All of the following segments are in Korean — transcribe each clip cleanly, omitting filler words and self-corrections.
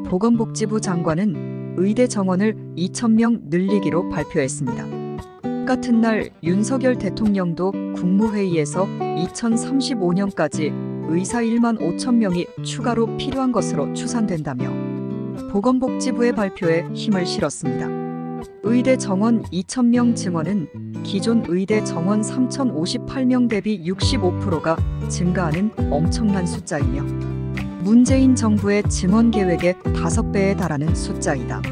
보건복지부 장관은 의대 정원을 2,000명 늘리기로 발표했습니다. 같은 날 윤석열 대통령도 국무회의에서 2035년까지 의사 1만 5천 명이 추가로 필요한 것으로 추산된다며 보건복지부의 발표에 힘을 실었습니다. 의대 정원 2,000명 증원은 기존 의대 정원 3,058명 대비 65%가 증가하는 엄청난 숫자이며 문재인 정부의 증원 계획의 5배에 달하는 숫자이다.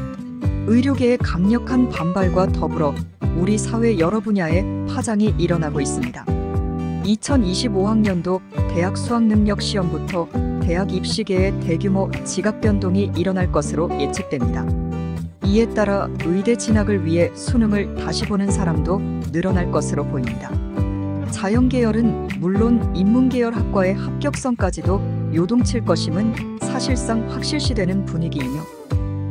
의료계의 강력한 반발과 더불어 우리 사회 여러 분야에 파장이 일어나고 있습니다. 2025학년도 대학 수학능력시험부터 대학 입시계에 대규모 지각 변동이 일어날 것으로 예측됩니다. 이에 따라 의대 진학을 위해 수능을 다시 보는 사람도 늘어날 것으로 보입니다. 자연계열은 물론 인문계열 학과의 합격성까지도 요동칠 것임은 사실상 확실시되는 분위기이며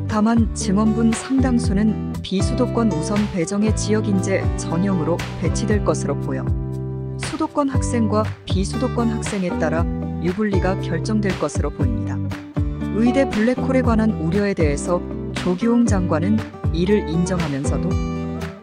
다만 증원분 상당수는 비수도권 우선 배정의 지역인재 전형으로 배치될 것으로 보여 수도권 학생과 비수도권 학생에 따라 유불리가 결정될 것으로 보입니다. 의대 블랙홀에 관한 우려에 대해서 조규홍 장관은 이를 인정하면서도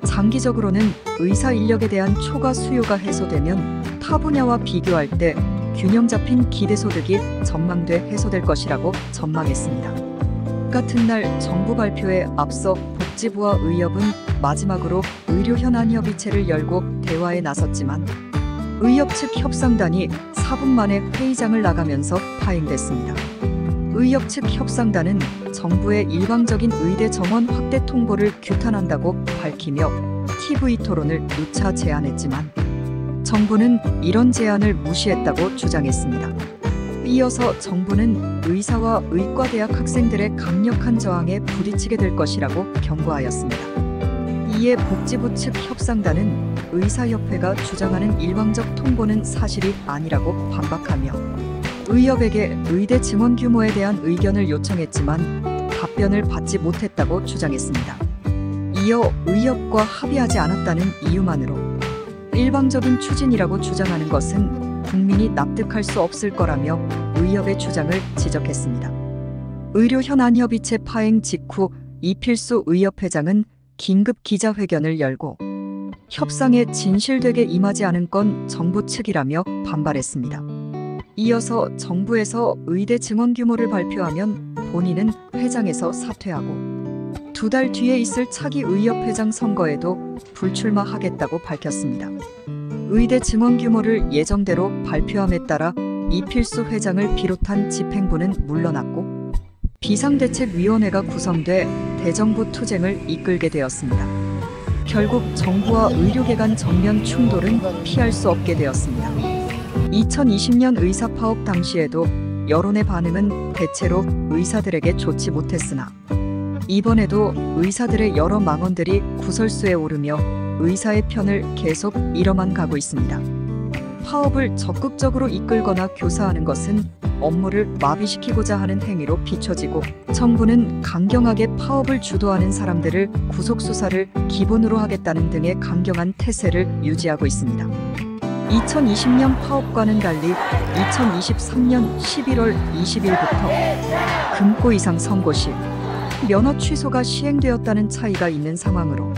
장기적으로는 의사 인력에 대한 초과 수요가 해소되면 타 분야와 비교할 때 균형 잡힌 기대소득이 전망돼 해소될 것이라고 전망했습니다. 같은 날 정부 발표에 앞서 복지부와 의협은 마지막으로 의료현안협의체를 열고 대화에 나섰지만 의협 측 협상단이 4분 만에 회의장을 나가면서 파행됐습니다. 의협 측 협상단은 정부의 일방적인 의대 정원 확대 통보를 규탄한다고 밝히며 TV 토론을 누차 제안했지만 정부는 이런 제안을 무시했다고 주장했습니다. 이어서 정부는 의사와 의과대학 학생들의 강력한 저항에 부딪히게 될 것이라고 경고하였습니다. 이에 복지부 측 협상단은 의사협회가 주장하는 일방적 통보는 사실이 아니라고 반박하며 의협에게 의대 증원 규모에 대한 의견을 요청했지만 답변을 받지 못했다고 주장했습니다. 이어 의협과 합의하지 않았다는 이유만으로 일방적인 추진이라고 주장하는 것은 국민이 납득할 수 없을 거라며 의협의 주장을 지적했습니다. 의료현안협의체 파행 직후 이필수 의협회장은 긴급 기자회견을 열고 협상에 진실되게 임하지 않은 건 정부 측이라며 반발했습니다. 이어서 정부에서 의대 증원 규모를 발표하면 본인은 회장에서 사퇴하고 2달 뒤에 있을 차기 의협회장 선거에도 불출마하겠다고 밝혔습니다. 의대 증원 규모를 예정대로 발표함에 따라 이필수 회장을 비롯한 집행부는 물러났고 비상대책위원회가 구성돼 대정부 투쟁을 이끌게 되었습니다. 결국 정부와 의료계 간 정면 충돌은 피할 수 없게 되었습니다. 2020년 의사파업 당시에도 여론의 반응은 대체로 의사들에게 좋지 못했으나 이번에도 의사들의 여러 망언들이 구설수에 오르며 의사의 편을 계속 잃어만 가고 있습니다. 파업을 적극적으로 이끌거나 교사하는 것은 업무를 마비시키고자 하는 행위로 비춰지고 정부는 강경하게 파업을 주도하는 사람들을 구속수사를 기본으로 하겠다는 등의 강경한 태세를 유지하고 있습니다. 2020년 파업과는 달리 2023년 11월 20일부터 금고 이상 선고 시 면허 취소가 시행되었다는 차이가 있는 상황으로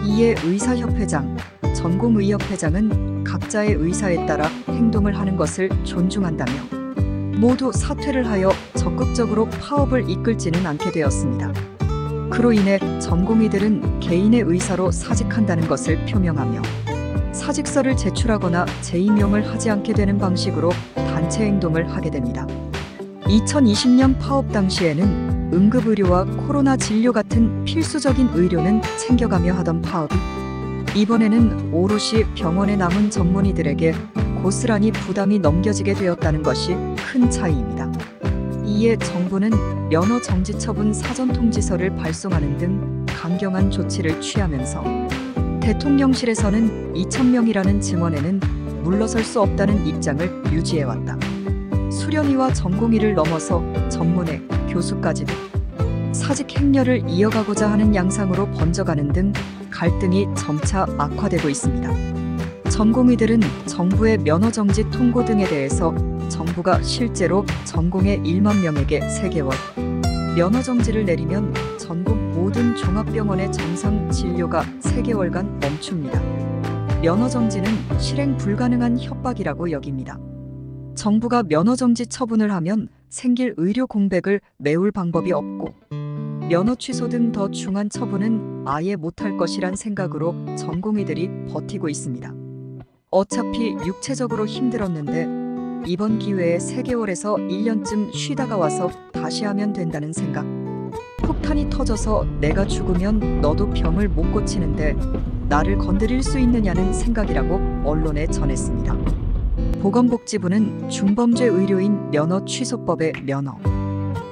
이에 의사협회장, 전공의협회장은 각자의 의사에 따라 행동을 하는 것을 존중한다며 모두 사퇴를 하여 적극적으로 파업을 이끌지는 않게 되었습니다. 그로 인해 전공의들은 개인의 의사로 사직한다는 것을 표명하며 사직서를 제출하거나 재임용을 하지 않게 되는 방식으로 단체 행동을 하게 됩니다. 2020년 파업 당시에는 응급의료와 코로나 진료 같은 필수적인 의료는 챙겨가며 하던 파업이 이번에는 오롯이 병원에 남은 전문의들에게 고스란히 부담이 넘겨지게 되었다는 것이 큰 차이입니다. 이에 정부는 면허 정지 처분 사전 통지서를 발송하는 등 강경한 조치를 취하면서 대통령실에서는 2,000명이라는 증원에는 물러설 수 없다는 입장을 유지해왔다. 수련의와 전공의를 넘어서 전문의, 교수까지도 사직 행렬을 이어가고자 하는 양상으로 번져가는 등 갈등이 점차 악화되고 있습니다. 전공의들은 정부의 면허 정지 통고 등에 대해서 정부가 실제로 전공의 1만 명에게 3개월, 면허 정지를 내리면 전국 모든 종합병원의 정상 진료가 3개월간 멈춥니다. 면허 정지는 실행 불가능한 협박이라고 여깁니다. 정부가 면허 정지 처분을 하면 생길 의료 공백을 메울 방법이 없고 면허 취소 등 더 중한 처분은 아예 못할 것이란 생각으로 전공의들이 버티고 있습니다. 어차피 육체적으로 힘들었는데 이번 기회에 3개월에서 1년쯤 쉬다가 와서 다시 하면 된다는 생각. 폭탄이 터져서 내가 죽으면 너도 병을 못 고치는데 나를 건드릴 수 있느냐는 생각이라고 언론에 전했습니다. 보건복지부는 중범죄 의료인 면허 취소법의 면허,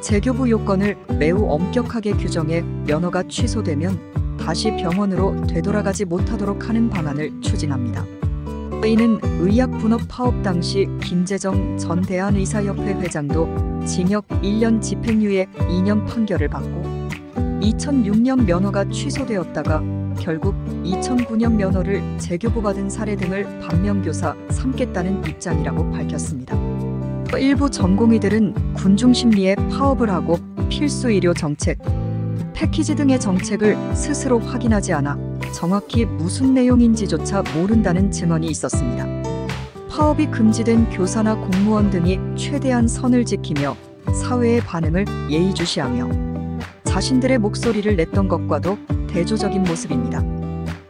재교부 요건을 매우 엄격하게 규정해 면허가 취소되면 다시 병원으로 되돌아가지 못하도록 하는 방안을 추진합니다. 이는 의약분업 파업 당시 김재정 전 대한의사협회 회장도 징역 1년 집행유예 2년 판결을 받고 2006년 면허가 취소되었다가 결국 2009년 면허를 재교부받은 사례 등을 반면교사 삼겠다는 입장이라고 밝혔습니다. 일부 전공의들은 군중심리에 파업을 하고 필수 의료 정책, 패키지 등의 정책을 스스로 확인하지 않아 정확히 무슨 내용인지조차 모른다는 증언이 있었습니다. 파업이 금지된 교사나 공무원 등이 최대한 선을 지키며 사회의 반응을 예의주시하며 자신들의 목소리를 냈던 것과도 대조적인 모습입니다.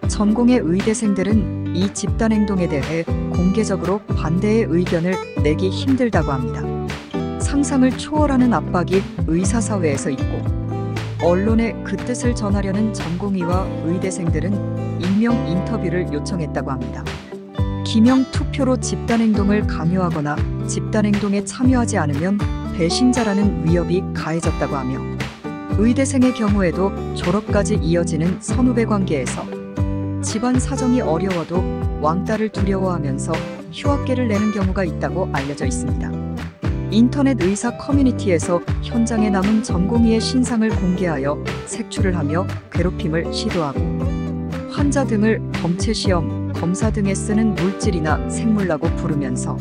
전공의 의대생들은 이 집단행동에 대해 공개적으로 반대의 의견을 내기 힘들다고 합니다. 상상을 초월하는 압박이 의사사회에서 있고 언론에 그 뜻을 전하려는 전공의와 의대생들은 익명 인터뷰를 요청했다고 합니다. 기명 투표로 집단행동을 강요하거나 집단행동에 참여하지 않으면 배신자라는 위협이 가해졌다고 하며 의대생의 경우에도 졸업까지 이어지는 선후배 관계에서 집안 사정이 어려워도 왕따를 두려워하면서 휴학계를 내는 경우가 있다고 알려져 있습니다. 인터넷 의사 커뮤니티에서 현장에 남은 전공의의 신상을 공개하여 색출을 하며 괴롭힘을 시도하고 환자 등을 검체시험, 검사 등에 쓰는 물질이나 생물라고 부르면서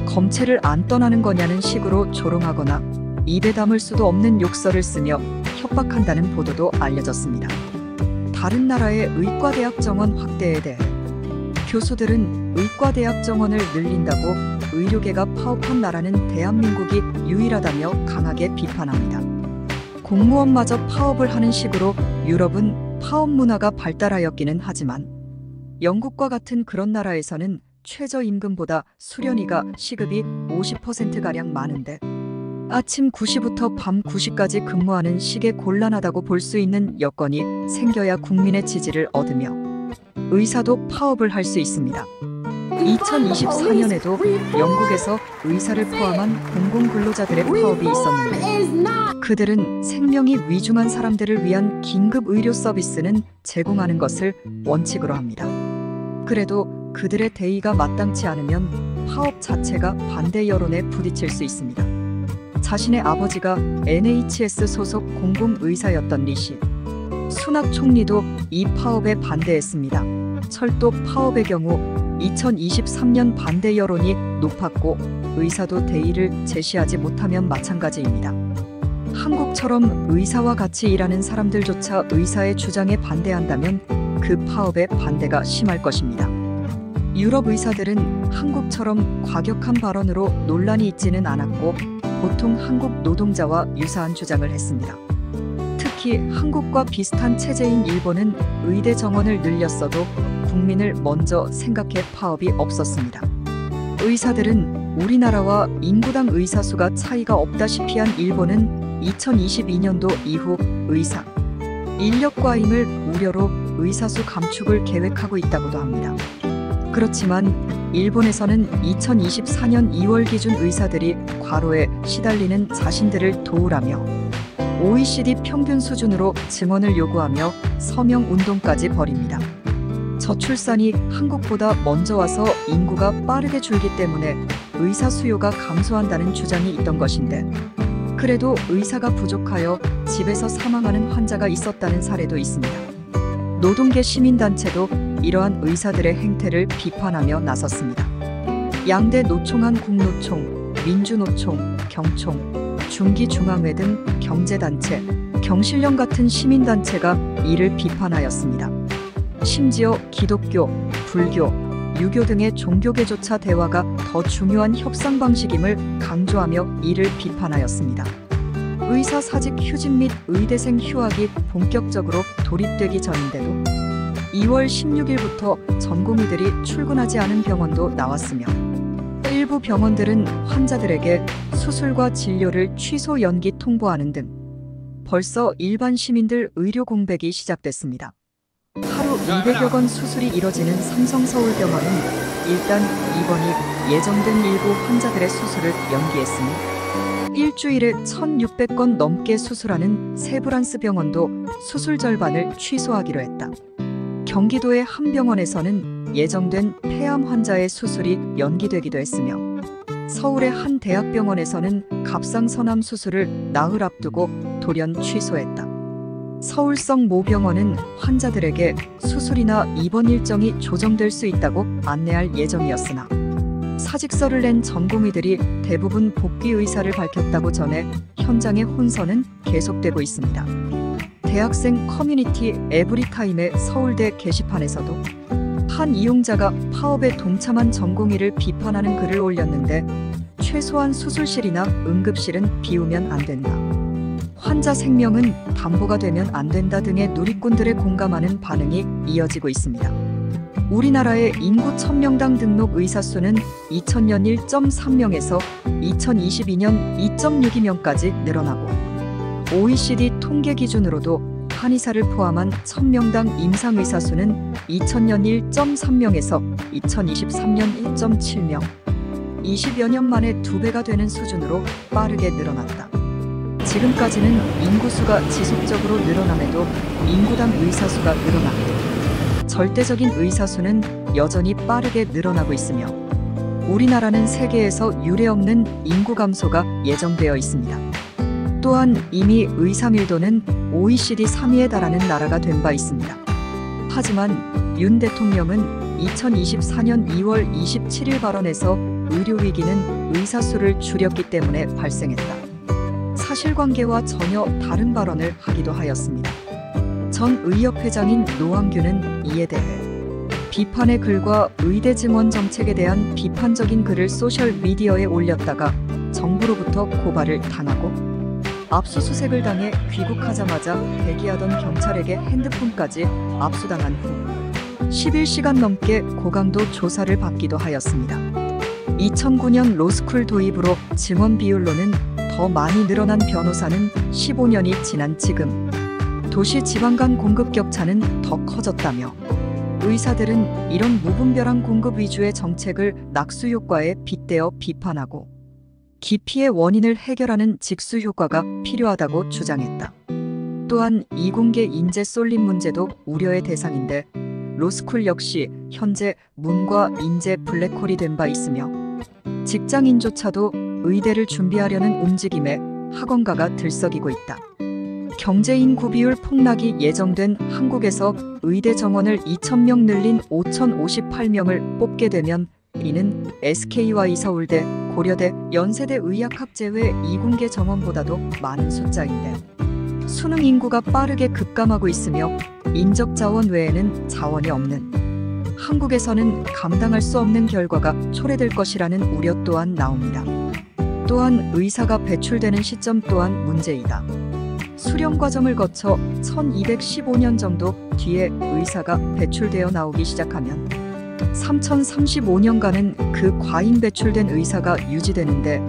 검체를 안 떠나는 거냐는 식으로 조롱하거나 입에 담을 수도 없는 욕설을 쓰며 협박한다는 보도도 알려졌습니다. 다른 나라의 의과대학 정원 확대에 대해 교수들은 의과대학 정원을 늘린다고 의료계가 파업한 나라는 대한민국이 유일하다며 강하게 비판합니다. 공무원마저 파업을 하는 식으로 유럽은 파업 문화가 발달하였기는 하지만 영국과 같은 그런 나라에서는 최저임금보다 수련의가 시급이 50%가량 많은데 아침 9시부터 밤 9시까지 근무하는 식에 곤란하다고 볼 수 있는 여건이 생겨야 국민의 지지를 얻으며 의사도 파업을 할 수 있습니다. 2024년에도 영국에서 의사를 포함한 공공근로자들의 파업이 있었는데 그들은 생명이 위중한 사람들을 위한 긴급 의료 서비스는 제공하는 것을 원칙으로 합니다. 그래도 그들의 대의가 마땅치 않으면 파업 자체가 반대 여론에 부딪힐 수 있습니다. 자신의 아버지가 NHS 소속 공공의사였던 리시 수낙 총리도 이 파업에 반대했습니다. 철도 파업의 경우 2023년 반대 여론이 높았고 의사도 대의를 제시하지 못하면 마찬가지입니다. 한국처럼 의사와 같이 일하는 사람들조차 의사의 주장에 반대한다면 그 파업의 반대가 심할 것입니다. 유럽 의사들은 한국처럼 과격한 발언으로 논란이 있지는 않았고 보통 한국 노동자와 유사한 주장을 했습니다. 특히 한국과 비슷한 체제인 일본은 의대 정원을 늘렸어도 국민을 먼저 생각해 파업이 없었습니다. 의사들은 우리나라와 인구당 의사 수가 차이가 없다시피 한 일본은 2022년도 이후 의사 인력 과잉을 우려로 의사수 감축을 계획하고 있다고도 합니다. 그렇지만 일본에서는 2024년 2월 기준 의사들이 과로에 시달리는 자신들을 도우라며 OECD 평균 수준으로 증원을 요구하며 서명 운동까지 벌입니다. 저출산이 한국보다 먼저 와서 인구가 빠르게 줄기 때문에 의사 수요가 감소한다는 주장이 있던 것인데 그래도 의사가 부족하여 집에서 사망하는 환자가 있었다는 사례도 있습니다. 노동계 시민단체도 이러한 의사들의 행태를 비판하며 나섰습니다. 양대 노총한 국노총, 민주노총, 경총, 중기중앙회 등 경제단체, 경실련 같은 시민단체가 이를 비판하였습니다. 심지어 기독교, 불교, 유교 등의 종교계조차 대화가 더 중요한 협상 방식임을 강조하며 이를 비판하였습니다. 의사 사직 휴직 및 의대생 휴학이 본격적으로 도입되기 전인데도 2월 16일부터 전공의들이 출근하지 않은 병원도 나왔으며 일부 병원들은 환자들에게 수술과 진료를 취소 연기 통보하는 등 벌써 일반 시민들 의료 공백이 시작됐습니다. 하루 200여 건 수술이 이뤄지는 삼성서울병원은 일단 입원이 예정된 일부 환자들의 수술을 연기했으니 일주일에 1,600건 넘게 수술하는 세브란스 병원도 수술 절반을 취소하기로 했다. 경기도의 한 병원에서는 예정된 폐암 환자의 수술이 연기되기도 했으며 서울의 한 대학병원에서는 갑상선암 수술을 나흘 앞두고 돌연 취소했다. 서울성 모 병원은 환자들에게 수술이나 입원 일정이 조정될 수 있다고 안내할 예정이었으나 사직서를 낸 전공의들이 대부분 복귀 의사를 밝혔다고 전해 현장의 혼선은 계속되고 있습니다. 대학생 커뮤니티 에브리타임의 서울대 게시판에서도 한 이용자가 파업에 동참한 전공의를 비판하는 글을 올렸는데 최소한 수술실이나 응급실은 비우면 안 된다. 환자 생명은 담보가 되면 안 된다 등의 누리꾼들의 공감하는 반응이 이어지고 있습니다. 우리나라의 인구 1000명당 등록 의사 수는 2000년 1.3명에서 2022년 2.62명까지 늘어나고 OECD 통계 기준으로도 한의사를 포함한 1000명당 임상 의사 수는 2000년 1.3명에서 2023년 1.7명, 20여 년 만에 2배가 되는 수준으로 빠르게 늘어났다. 지금까지는 인구수가 지속적으로 늘어남에도 인구당 의사 수가 늘어났고 절대적인 의사 수는 여전히 빠르게 늘어나고 있으며 우리나라는 세계에서 유례없는 인구 감소가 예정되어 있습니다. 또한 이미 의사 밀도는 OECD 3위에 달하는 나라가 된 바 있습니다. 하지만 윤 대통령은 2024년 2월 27일 발언에서 의료 위기는 의사 수를 줄였기 때문에 발생했다. 사실관계와 전혀 다른 발언을 하기도 하였습니다. 전 의협회장인 노한규는 이에 대해 비판의 글과 의대 증원 정책에 대한 비판적인 글을 소셜미디어에 올렸다가 정부로부터 고발을 당하고 압수수색을 당해 귀국하자마자 대기하던 경찰에게 핸드폰까지 압수당한 후 11시간 넘게 고강도 조사를 받기도 하였습니다. 2009년 로스쿨 도입으로 증원 비율로는 더 많이 늘어난 변호사는 15년이 지난 지금 도시 지방 간 공급 격차는 더 커졌다며 의사들은 이런 무분별한 공급 위주의 정책을 낙수 효과에 빗대어 비판하고 기피의 원인을 해결하는 직수 효과가 필요하다고 주장했다. 또한 이공계 인재 쏠림 문제도 우려의 대상인데 로스쿨 역시 현재 문과 인재 블랙홀이 된 바 있으며 직장인조차도 의대를 준비하려는 움직임에 학원가가 들썩이고 있다. 경제 인구 비율 폭락이 예정된 한국에서 의대 정원을 2,000명 늘린 5,058명을 뽑게 되면 이는 SKY 서울대, 고려대, 연세대 의학학 제외 이공계 정원보다도 많은 숫자인데 수능 인구가 빠르게 급감하고 있으며 인적 자원 외에는 자원이 없는 한국에서는 감당할 수 없는 결과가 초래될 것이라는 우려 또한 나옵니다. 또한 의사가 배출되는 시점 또한 문제이다. 수련 과정을 거쳐 1215년 정도 뒤에 의사가 배출되어 나오기 시작하면 3035년간은 그 과잉 배출된 의사가 유지되는데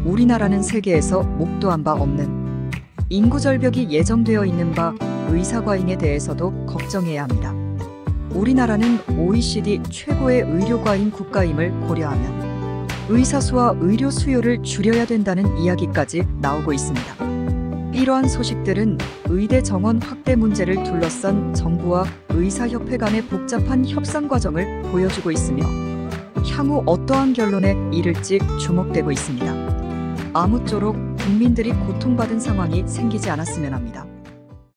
우리나라는 세계에서 목도한 바 없는 인구 절벽이 예정되어 있는 바 의사 과잉에 대해서도 걱정해야 합니다. 우리나라는 OECD 최고의 의료 과잉 국가임을 고려하면 의사 수와 의료 수요를 줄여야 된다는 이야기까지 나오고 있습니다. 이러한 소식들은 의대 정원 확대 문제를 둘러싼 정부와 의사협회 간의 복잡한 협상 과정을 보여주고 있으며 향후 어떠한 결론에 이를지 주목되고 있습니다. 아무쪼록 국민들이 고통받은 상황이 생기지 않았으면 합니다.